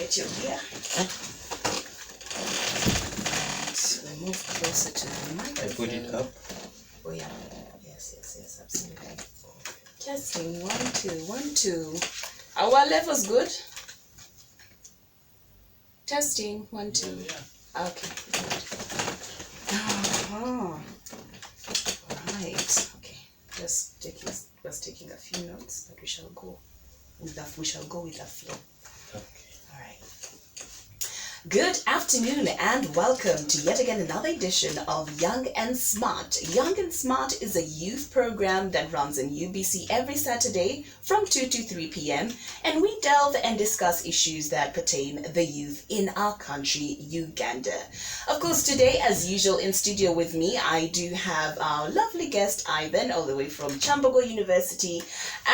get your gear. So we move closer to the microphone. I put it up. Oh yeah. Yes, absolutely. Testing 1 2 1 2. Our level's good. Testing 1 2. Yeah. Okay. Oh. Right. Okay. Just taking a few notes, but we shall go with the flow. Okay. All right. Good afternoon and welcome to yet again another edition of Young and Smart. Young and Smart is a youth program that runs in UBC every Saturday from 2 to 3 p.m. and we delve and discuss issues that pertain the youth in our country, Uganda. Of course, today, as usual, in studio with me, I do have our lovely guest, Ivan, all the way from Chambogo University.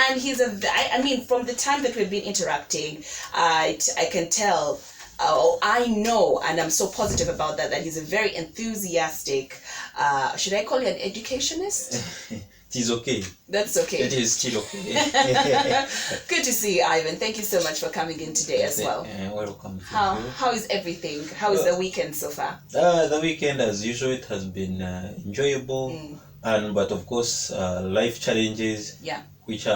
And he's from the time that we've been interacting, I can tell, I know, and I'm so positive about that he's a very enthusiastic, should I call you an educationist? It is okay. That's okay. It is still okay. Good to see you, Ivan. Thank you so much for coming in today as well. Welcome. How is everything? How is the weekend so far? The weekend, as usual, it has been enjoyable, but of course, life challenges. Yeah. Which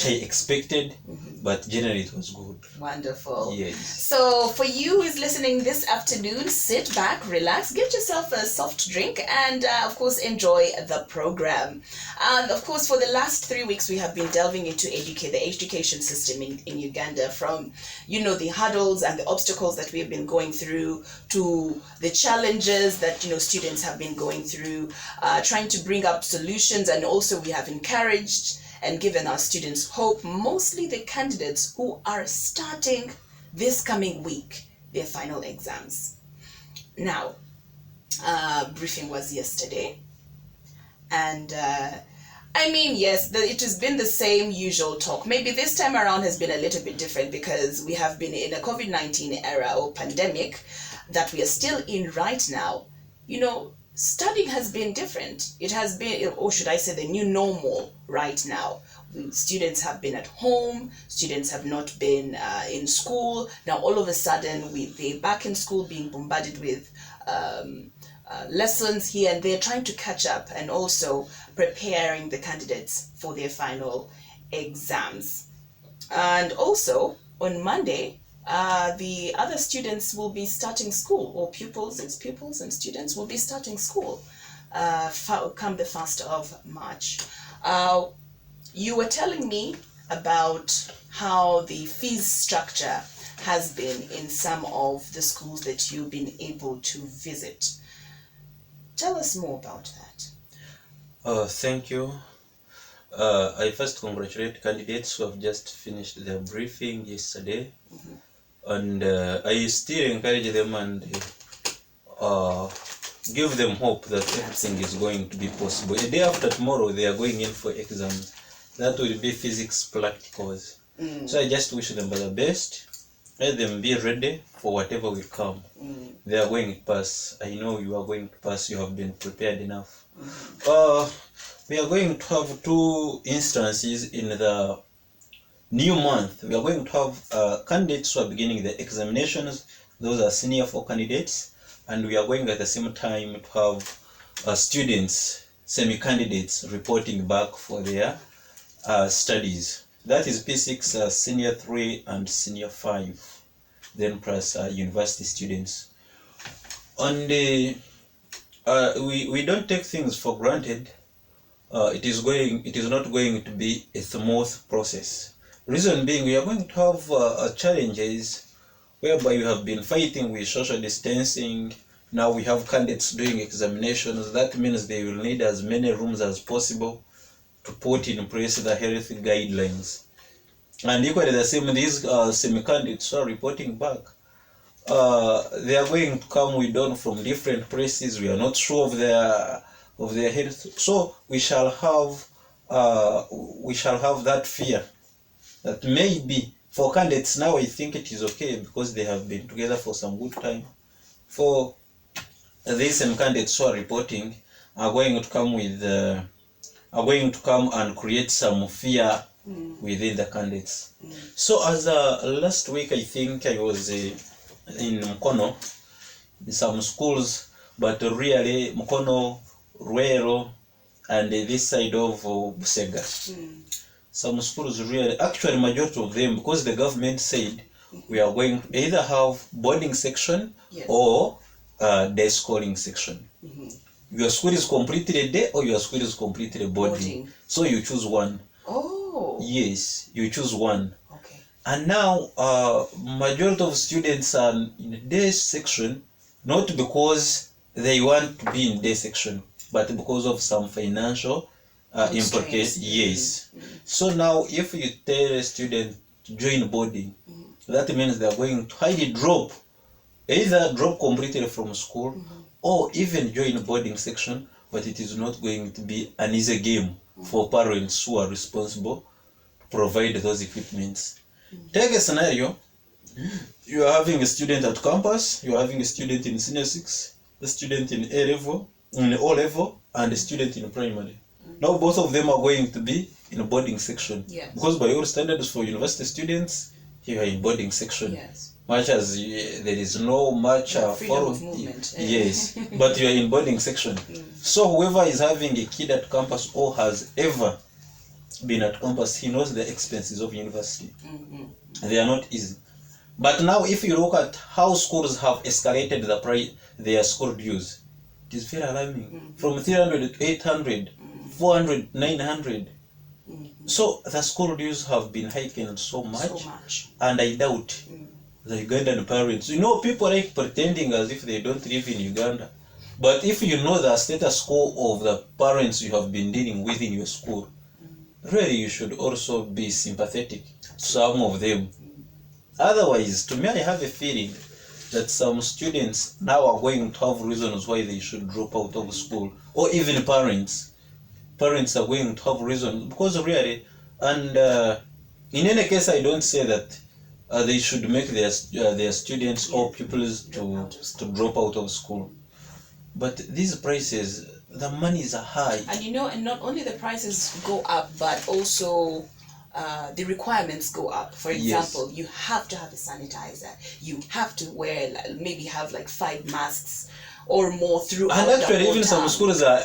I expected, but generally it was good. Wonderful. Yes. So for you who's listening this afternoon, sit back, relax, get yourself a soft drink, and of course enjoy the program. And of course, for the last 3 weeks, we have been delving into the education system in Uganda, from the hurdles and the obstacles that we have been going through to the challenges that students have been going through, trying to bring up solutions, and also we have encouraged and given our students hope, mostly the candidates who are starting this coming week their final exams. Now, briefing was yesterday, and yes, it has been the same usual talk. Maybe this time around has been a little bit different because we have been in a COVID-19 era or pandemic that we are still in right now. Studying has been different. It has been, or should I say, the new normal right now. Students have been at home. Students have not been in school. Now, all of a sudden, they're back in school, being bombarded with lessons here and there, trying to catch up, and also preparing the candidates for their final exams. And also, on Monday, the other students will be starting school, or pupils and students will be starting school come the 1st of March. You were telling me about how the fees structure has been in some of the schools that you've been able to visit. Tell us more about that. Thank you. I first congratulate candidates who have just finished their briefing yesterday. And I still encourage them and give them hope that everything is going to be possible. A day after tomorrow, they are going in for exams. That will be physics practicals. So I just wish them the best. Let them be ready for whatever will come. They are going to pass. I know you are going to pass. You have been prepared enough. We are going to have 2 instances in the new month. We are going to have candidates who are beginning the examinations. Those are senior 4 candidates, and we are going at the same time to have students, semi-candidates, reporting back for their studies. That is P6, senior 3 and senior 5, then plus university students. And we don't take things for granted. It is not going to be a smooth process. Reason being, we are going to have challenges whereby we have been fighting with social distancing. Now we have candidates doing examinations. That means they will need as many rooms as possible to put in place the health guidelines. And equally the same, these semi-candidates are reporting back. They are going to come from different places. We are not sure of their health. So we shall have that fear. That maybe for candidates now, I think it is okay because they have been together for some good time. For these same candidates who are reporting are going to come and create some fear within the candidates. So as last week, I think I was in Mukono, in some schools, but really Mukono, Ruero, and this side of Busega. Some schools really, actually majority of them, because the government said we are going to either have boarding section or day schooling section. Your school is completely day or your school is completely boarding. So you choose one. Oh. Yes, you choose one. Okay. And now majority of students are in the day section, not because they want to be in day section, but because of some financial implications. Yes. So now if you tell a student to join boarding, that means they are going to highly drop, either drop completely from school or even join boarding section, but it is not going to be an easy game for parents who are responsible to provide those equipments. Take a scenario, you are having a student at campus, you are having a student in senior 6, a student in A level, in O level, and a student in primary. Now both of them are going to be in a boarding section. Yes. Because by all standards for university students, you are in boarding section. Yes. Much as there is no much freedom of movement. Yes, but you are in boarding section. So whoever is having a kid at campus or has ever been at campus, he knows the expenses of university. They are not easy. But now if you look at how schools have escalated their school dues, it is very alarming. From 300 to 800, 400, 900. So the school dues have been hiking so much. And I doubt the Ugandan parents, people like pretending as if they don't live in Uganda. But if you know the status quo of the parents you have been dealing with in your school, really you should also be sympathetic to some of them. Otherwise, to me, I have a feeling that some students now are going to have reasons why they should drop out of school, or even parents are going to have reasons, because really, and in any case, I don't say that they should make their students or pupils to drop out of school. But these prices, the monies are high. And not only the prices go up, but also the requirements go up. For example, you have to have a sanitizer. You have to wear, maybe have like 5 masks or more throughout. And actually, even some time. schools are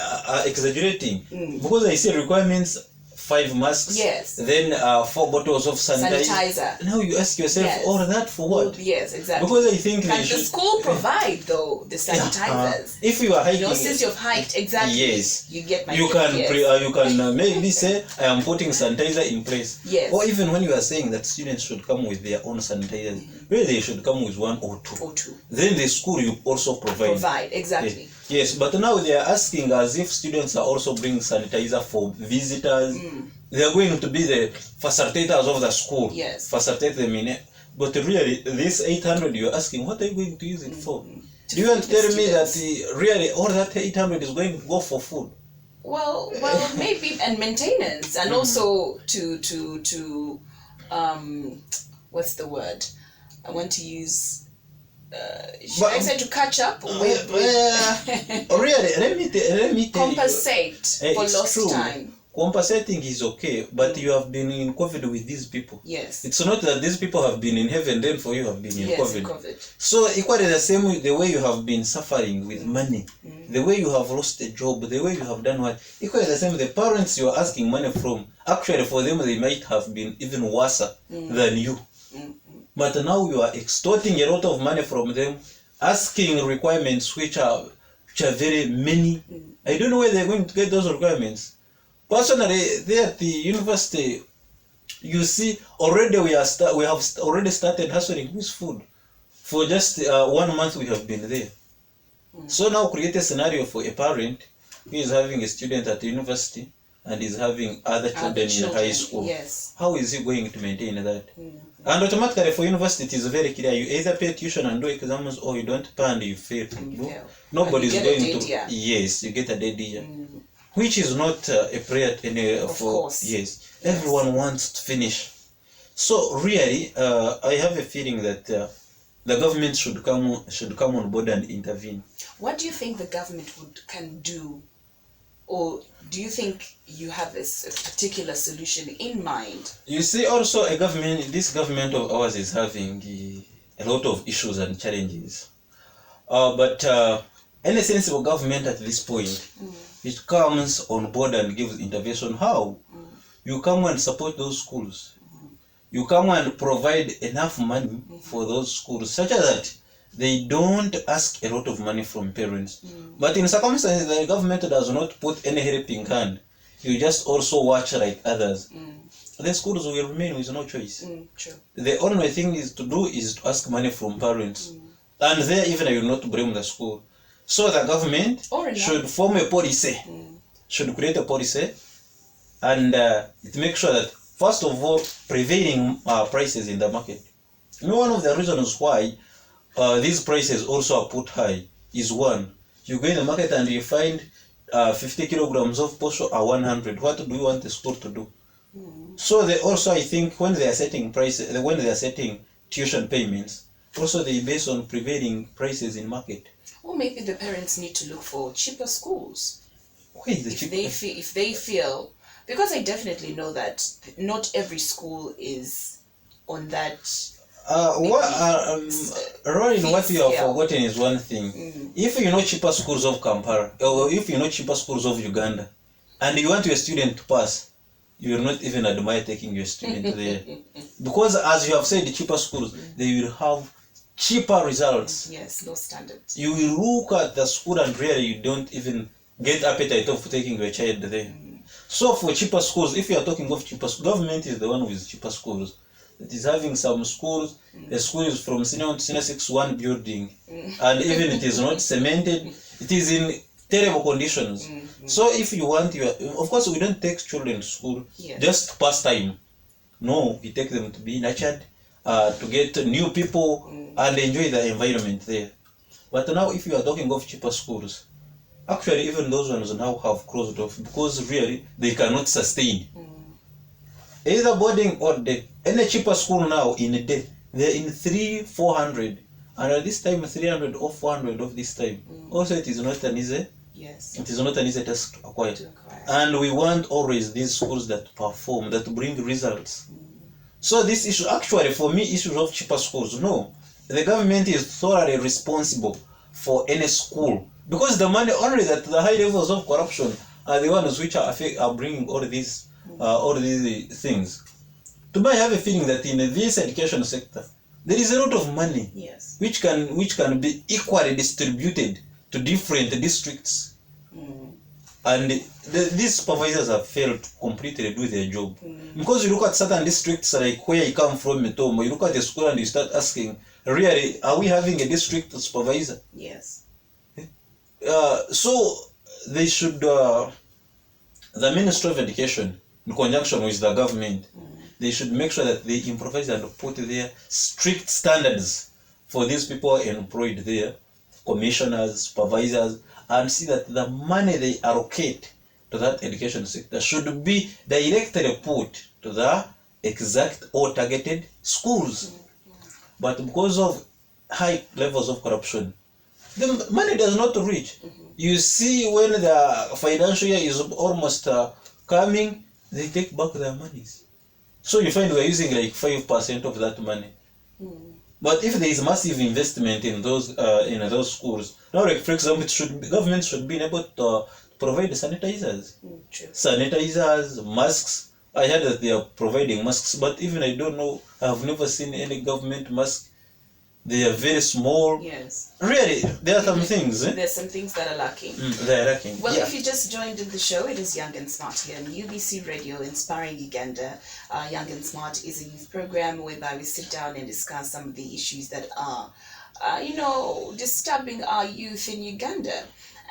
exaggerating, because I see requirements 5 masks, then 4 bottles of sanitizer. Now you ask yourself, all that for what? Yes, exactly. Because I think can the school provide though the sanitizers? If you are hiking, since you've hiked, you get my. You can maybe say I am putting sanitizer in place. Yes. Or even when you are saying that students should come with their own sanitizers, really they should come with 1 or 2. Then the school you also provide. Exactly. Yes, but now they are asking as if students are also bringing sanitizer for visitors. They are going to be the facilitators of the school. Yes. Facilitate them in it. But really, this 800 you're asking, what are you going to use it for? Do you want to tell me that really all that 800 is going to go for food? Well, maybe, and maintenance, and also to what's the word? I want to use. Should I say to catch up with really, let me tell compensate for lost time. Compensating is okay, but you have been in COVID with these people. Yes. It's not that these people have been in heaven, then for you have been in COVID. COVID. So equally the same way, the way you have been suffering with money, the way you have lost a job, the way you have done what, equally the same, the parents you are asking money from, actually for them they might have been even worse than you. But now you are extorting a lot of money from them, asking requirements which are very many. I don't know where they're going to get those requirements. Personally, there at the university, you see, already we have already started hustling with food. For just 1 month we have been there. So now create a scenario for a parent who is having a student at the university and is having other children in high school. Yes. How is he going to maintain that? And automatically for university it is very clear. You either pay tuition and do exams, or you don't pay and you fail. Nobody is going to. Yes, you get a dead year. Which is not a prayer for. Yes, everyone wants to finish. So really, I have a feeling that the government should come on board and intervene. What do you think the government can do Or do you think you have a particular solution in mind? You see, also this government of ours is having a lot of issues and challenges. But any sensible government at this point, it comes on board and gives intervention. How? You come and support those schools. You come and provide enough money for those schools, such that they don't ask a lot of money from parents. But in circumstances the government does not put any helping hand, you just also watch like others. The schools will remain with no choice. True. The only thing is to do is to ask money from parents. And there even I will not blame the school. So the government should form a policy, should create a policy, and it makes sure that, first of all, prevailing prices in the market. One of the reasons why these prices also are put high is, one, you go in the market and you find 50 kilograms of posho are 100. What do you want the school to do? So they also, I think, when they are setting prices, when they are setting tuition payments, also they base on prevailing prices in market. Or maybe the parents need to look for cheaper schools. Where is the cheaper? If they feel, because I definitely know that not every school is on that. Rory, what you have forgotten is one thing. If you know cheaper schools of Kampala, or if you know cheaper schools of Uganda, and you want your student to pass, you will not even admire taking your student there. Because as you have said, the cheaper schools, they will have cheaper results. Yes, low standards. You will look at the school and really you don't even get appetite of taking your child there. So for cheaper schools, if you are talking of cheaper schools, government is the one with cheaper schools. It is having some schools, the school is from senior to senior 6-1 building, and even it is not cemented, it is in terrible conditions. So if you want of course we don't take children to school just to pass time. No, we take them to be nurtured, to get new people and enjoy the environment there. But now if you are talking of cheaper schools, actually even those ones now have closed off because really they cannot sustain. Either boarding or day. Any cheaper school now in a day, they're in 300-400, and at this time 300 or 400 of this time. Also, it is not an easy. Yes. It is not an easy task to acquire. And we want always these schools that perform, that bring results. So this issue, actually, for me, issues of cheaper schools, no, the government is thoroughly responsible for any school because the money only that the high levels of corruption are the ones which are bringing all these things. To me, I have a feeling that in this education sector, there is a lot of money which can be equally distributed to different districts, and these supervisors have failed to completely do their job. Because you look at certain districts like where you come from, Metomo, you look at the school and you start asking, really, are we having a district supervisor? Yes. So they should, the Ministry of Education, in conjunction with the government, they should make sure that they improvise and put their strict standards for these people employed there, commissioners, supervisors, and see that the money they allocate to that education sector should be directly put to the exact or targeted schools. But because of high levels of corruption, the money does not reach. You see, when the financial year is almost coming, they take back their monies. So you find we're using like 5% of that money. But if there is massive investment in those schools, now like for example, government should be able to provide sanitizers. Sanitizers, masks. I heard that they are providing masks, but even I don't know, I have never seen any government mask. They are very small. Yes. Really, there are some things. There's some things that are lacking. They are lacking. Well, if you just joined in the show, it is Young and Smart here on UBC Radio, Inspiring Uganda. Young and Smart is a youth program whereby we sit down and discuss some of the issues that are, disturbing our youth in Uganda.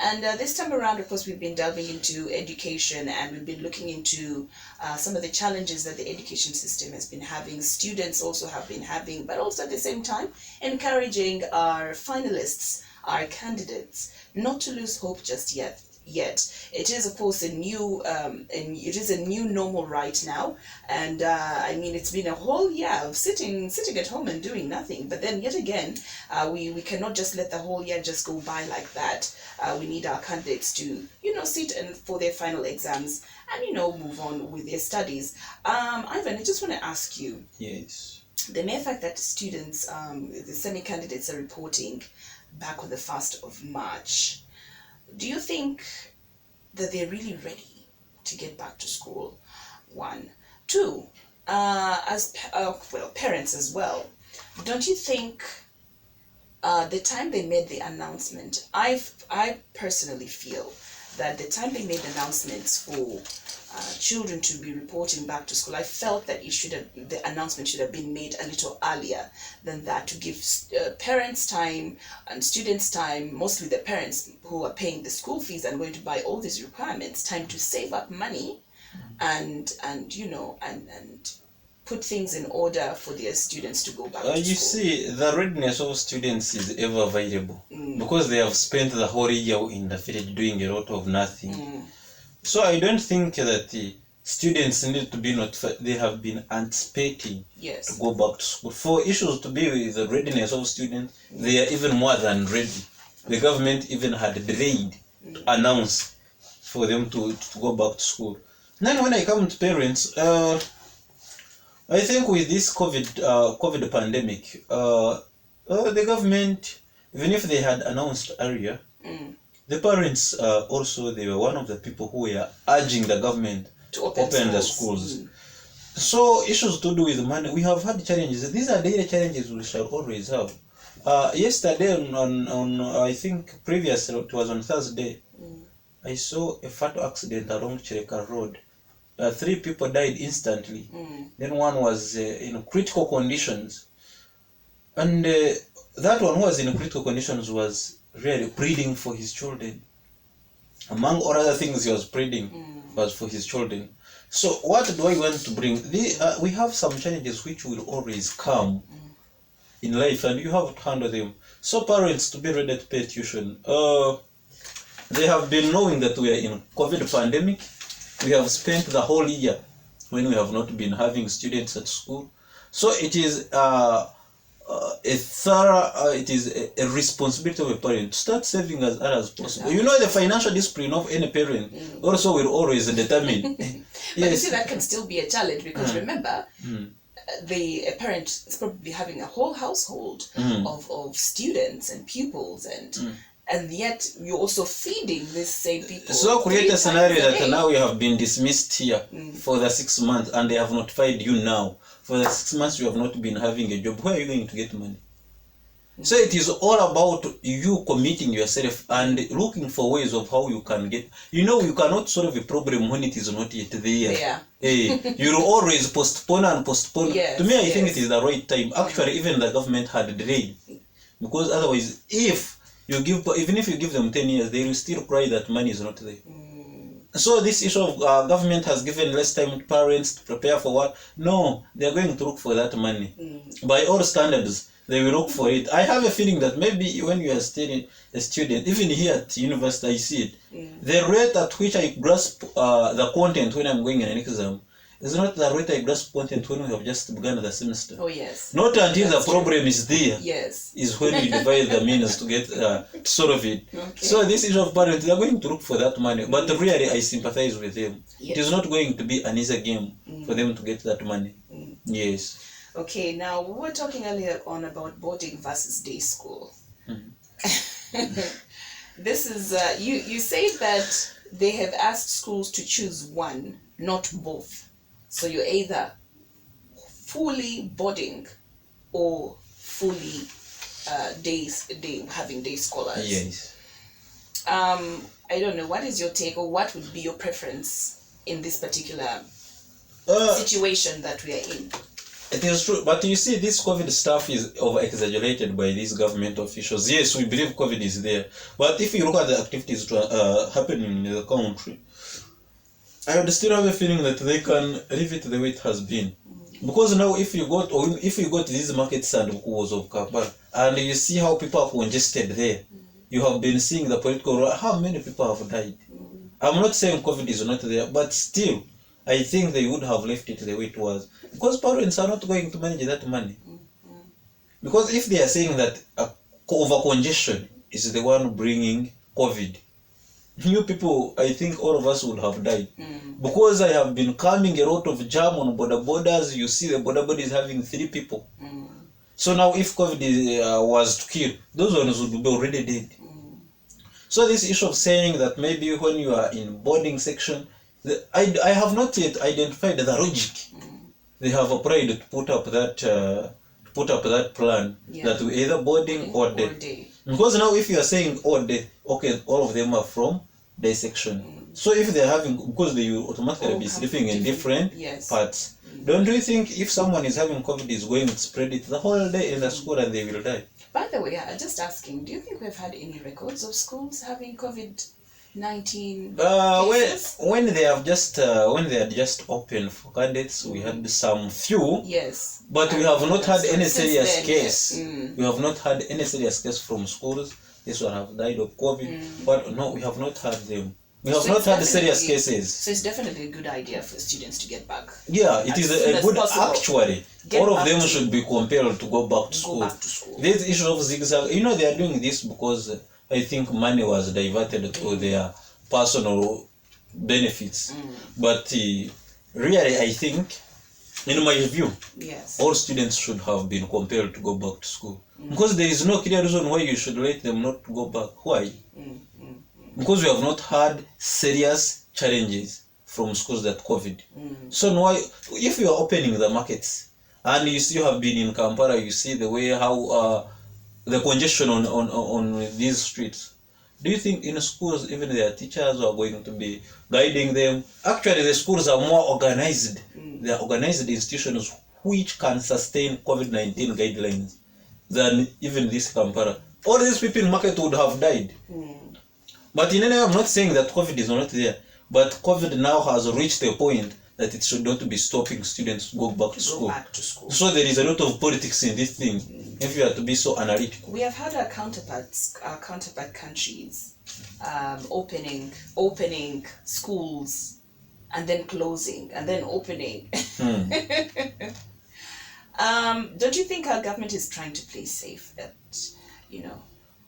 And this time around, of course, we've been delving into education and we've been looking into some of the challenges that the education system has been having, students also have been having, but also at the same time, encouraging our finalists, our candidates, not to lose hope just yet. yet. It is, of course, a new normal right now, and I mean, it's been a whole year of sitting at home and doing nothing. But then yet again, we cannot just let the whole year just go by like that. We need our candidates to sit and for their final exams and move on with their studies. Ivan, I just want to ask you. Yes. The mere fact that students, the semi-candidates, are reporting back on the 1st of March, do you think that they're really ready to get back to school? One. Two, as parents as well, don't you think the time they made the announcement, I personally feel that the time they made announcements for children to be reporting back to school, I felt that the announcement should have been made a little earlier than that, to give parents time and students time, mostly the parents who are paying the school fees and going to buy all these requirements, time to save up money and put things in order for their students to go back to school. You see, the readiness of students is ever available because they have spent the whole year in the village doing a lot of nothing. So I don't think that the students need to be notified. They have been anticipating to go back to school. For issues to be with the readiness of students, they are even more than ready. The government even had delayed to announce for them to go back to school. Then when I come to parents, I think with this COVID pandemic, the government, even if they had announced earlier, the parents also, they were one of the people who were urging the government to open the schools. So issues to do with money, we have had challenges. These are daily challenges we shall always have. Yesterday on I think previously, it was on Thursday, I saw a fatal accident along Chireka Road. 3 people died instantly. Then one was in critical conditions. And that one who was in critical conditions was really pleading for his children. Among all other things he was pleading was for his children. So what do I want to bring? We have some challenges which will always come in life, and you have to handle them. So parents, to be ready to pay tuition. They have been knowing that we are in COVID pandemic. We have spent the whole year when we have not been having students at school. So it is a responsibility of a parent to start saving as early as possible. The financial discipline of any parent also will always determine. But you see, that can still be a challenge because remember, a parent is probably having a whole household of students and pupils and yet you're also feeding these same people. So create a scenario that now you have been dismissed here for the 6 months and they have notified you now. For the 6 months you have not been having a job. Where are you going to get money? So it is all about you committing yourself and looking for ways of how you can get. You cannot solve a problem when it is not yet there. You'll always postpone and postpone. To me, I think it is the right time. Actually, even the government had delayed. Because otherwise, even if you give them 10 years, they will still cry that money is not there. So this issue of government has given less time to parents to prepare for what? No, they are going to look for that money. By all standards, they will look for it. I have a feeling that maybe when you are still a student, even here at university, I see it. The rate at which I grasp the content when I'm going in an exam is not the rate I grasp content when we have just begun the semester. Oh, yes. Not until the problem is there. Yes. Is when you divide the means to get to solve it. Okay. So this issue of parents, they are going to look for that money. But really, I sympathize with them. Yes. It is not going to be an easy game for them to get that money. Yes. Okay, now we were talking earlier on about boarding versus day school. This is, you say that they have asked schools to choose one, not both. So you're either fully boarding or fully having day scholars. Yes. I don't know, what is your take, or what would be your preference in this particular situation that we are in? It is true, but you see, this COVID stuff is over-exaggerated by these government officials. Yes, we believe COVID is there, but if you look at the activities happening in the country, I would still have a feeling that they can leave it the way it has been. Because now, if you go to these markets and was of Kampala, and you see how people are congested there, you have been seeing the political, how many people have died. I'm not saying COVID is not there, but still, I think they would have left it the way it was. Because parents are not going to manage that money. Because if they are saying that over congestion is the one bringing COVID, you people, I think all of us would have died. Because I have been calming a lot of jam on border borders. You see the border borders having 3 people. So now if COVID was to kill, those ones would be already dead. So this issue of saying that maybe when you are in boarding section, I have not yet identified the logic they have applied to put up that plan, that we either boarding or day. Because now if you are saying all day, okay, all of them are from day section. So if they're having, because they will automatically be sleeping in different parts. Don't you think if someone is having COVID is going to spread it the whole day in the school and they will die? By the way, just asking, do you think we've had any records of schools having COVID-19 cases? When they are just open for candidates, we had some few. Yes. But we have not had any serious case. We have not had any serious case from schools. This one have died of COVID. But no, we have not had them. We have not had serious cases. So it's definitely a good idea for students to get back. Yeah, it is a good, actually. All of them should be compelled to go back to school. This issue of zigzag, they are doing this because I think money was diverted to their personal benefits. But really, I think, in my view, all students should have been compelled to go back to school. Because there is no clear reason why you should let them not go back. Why? Because we have not had serious challenges from schools that COVID. So why, if you are opening the markets and you have been in Kampala, you see the way how the congestion on these streets. Do you think in schools even their teachers are going to be guiding them? Actually, the schools are more organized. They are organized institutions which can sustain COVID-19 guidelines than even this Kampala. All these people in market would have died. But in any way, I'm not saying that COVID is not there, but COVID now has reached a point that it should not be stopping students to go back to school. So there is a lot of politics in this thing, if you are to be so analytical. We have had our counterpart countries opening schools and then closing and then opening. Don't you think our government is trying to play safe? That,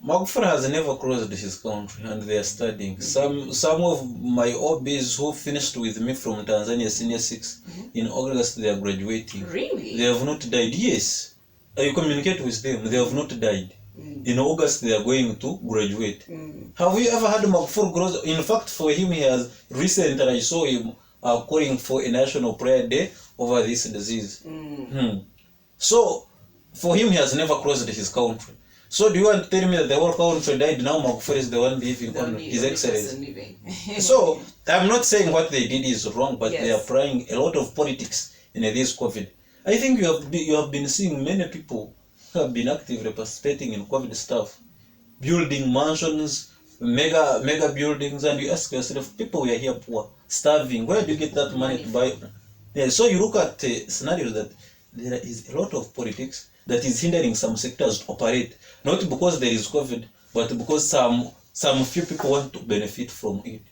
Magufuli has never closed his country and they are studying. Some of my OBs who finished with me from Tanzania Senior 6, in August they are graduating. Really? They have not died. Yes. I communicate with them. They have not died. In August they are going to graduate. Have you ever had Magufuli close? In fact, for him, he has recently, I saw him calling for a national prayer day over this disease. So, for him, he has never closed his country. So do you want to tell me that the whole country died, now Magufuli is the one living on his excellency? So I'm not saying what they did is wrong, but they are applying a lot of politics in this COVID. I think you have been seeing many people who have been actively participating in COVID stuff, building mansions, mega buildings, and you ask yourself, people were here poor, starving. Where do you get that money to buy? Yeah, so you look at scenarios that there is a lot of politics that is hindering some sectors to operate, not because there is COVID, but because some few people want to benefit from it.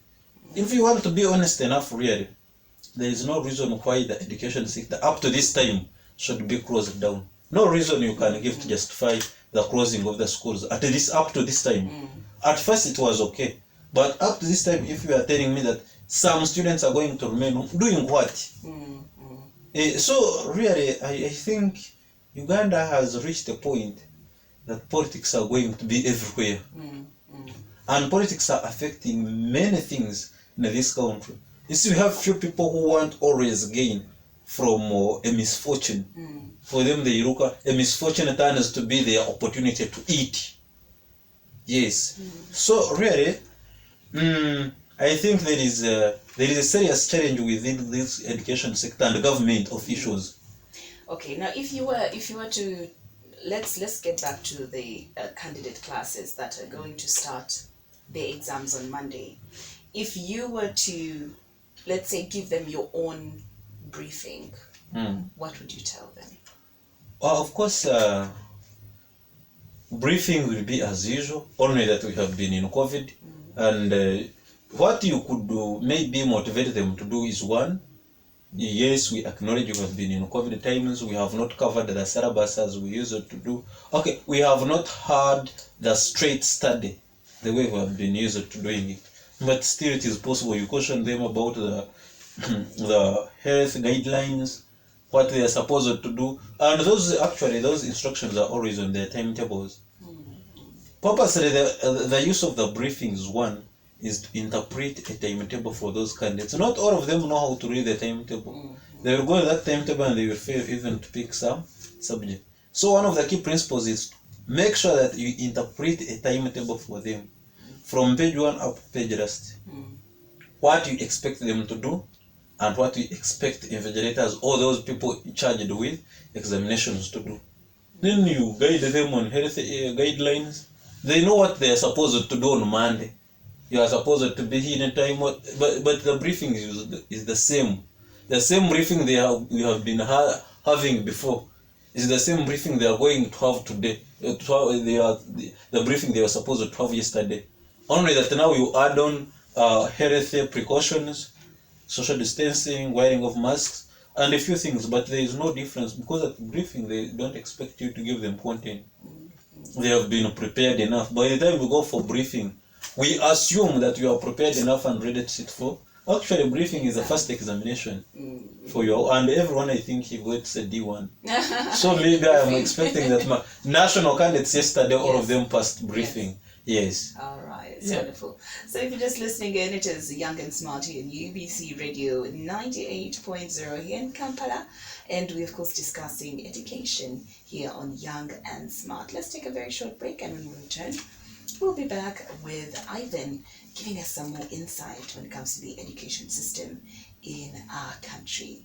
If you want to be honest enough, really, there is no reason why the education sector up to this time should be closed down. No reason you can give to justify the closing of the schools up to this time. At first it was okay, but up to this time, if you are telling me that some students are going to remain doing what? So really, I think Uganda has reached a point that politics are going to be everywhere. And politics are affecting many things in this country. You see, we have few people who want always gain from a misfortune. For them, they look at a misfortune turns to be their opportunity to eat. Yes. So really, I think there is a serious challenge within this education sector and government officials. Okay, now if you were to let's get back to the candidate classes that are going to start their exams on Monday. If you were to, let's say, give them your own briefing, what would you tell them? Well, of course, briefing will be as usual, only that we have been in COVID, and what you could do, maybe motivate them to do is one, yes, we acknowledge we have been in COVID times, we have not covered the syllabus as we used to do. Okay, we have not had the straight study the way we have been used to doing it. But still it is possible. You caution them about the the health guidelines, what they are supposed to do. And those instructions are always on their timetables. Purposely, the use of the briefings, one, is to interpret a timetable for those candidates. Not all of them know how to read the timetable. They will go to that timetable and they will fail even to pick some subject. So one of the key principles is make sure that you interpret a timetable for them from page 1 up to page last. What you expect them to do and what you expect invigilators or those people charged with examinations to do. Then you guide them on health guidelines. They know what they are supposed to do on Monday. You are supposed to be here in time, but the briefing is the same. The same briefing we have been having before. Is the same briefing they are going to have today. The briefing they were supposed to have yesterday. Only that now you add on health precautions, social distancing, wearing of masks, and a few things, but there is no difference because at the briefing they don't expect you to give them content. They have been prepared enough. By the time we go for briefing, we assume that you are prepared enough and ready to sit for. Actually, briefing is the first examination for you, and everyone I think he gets a D1. So maybe I am expecting that my national candidates yesterday, all of them passed briefing. Yes. All right, it's wonderful. So if you're just listening in, it is Young and Smart here in UBC Radio 98.0 here in Kampala. And we, of course, discussing education here on Young and Smart. Let's take a very short break, and when we return, we'll be back with Ivan giving us some more insight when it comes to the education system in our country.